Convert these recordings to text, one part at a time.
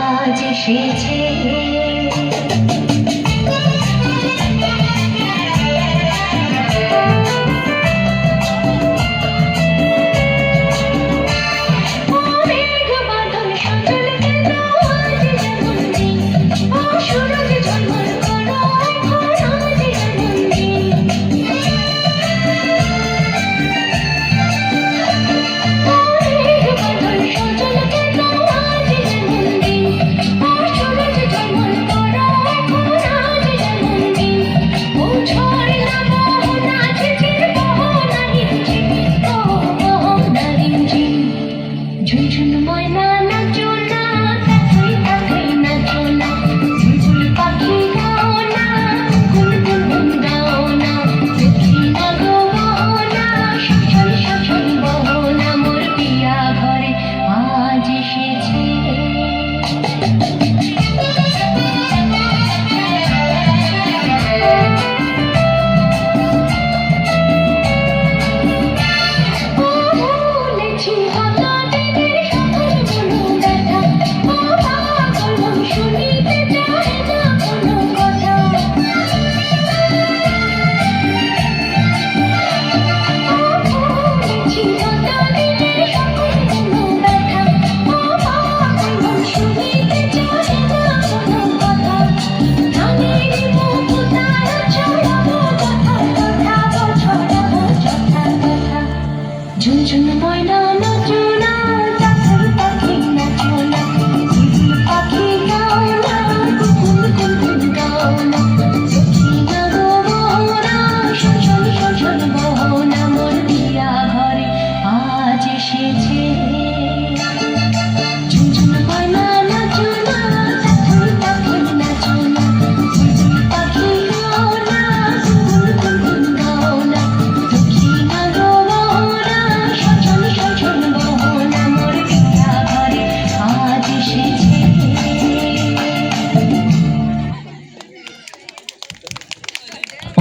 আজ এসেছে। ঝুনঝুন ময়না নাচো না, তাকাই তাকাই নাচো না, বুলবুল পাখি গাও না, গুনগুন গাও না, দেখি না গো বহনা, সচল সচল বহনা, মোর পিয়া ঘরে আজ এসেছে। ঝুনঝুন ময়না নাচো না, চাতক পাখি নাচো না, বুলবুল পাখি গাও না, গুনগুন গাও না, দেখি না গো বহনা, সচল সচল বহনা, মোর পিয়া ঘরে আজ এসেছে। ঝুনঝুন ময়না নাচো না, চাতক পাখি নাচো না, বুলবুল পাখি গাও না, গুনগুন গাও না, দেখি না গো বহনা, সচল সচল বহনা, মোর পিয়া ঘরে আজ এসেছে।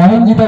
অরঞ্জিতা।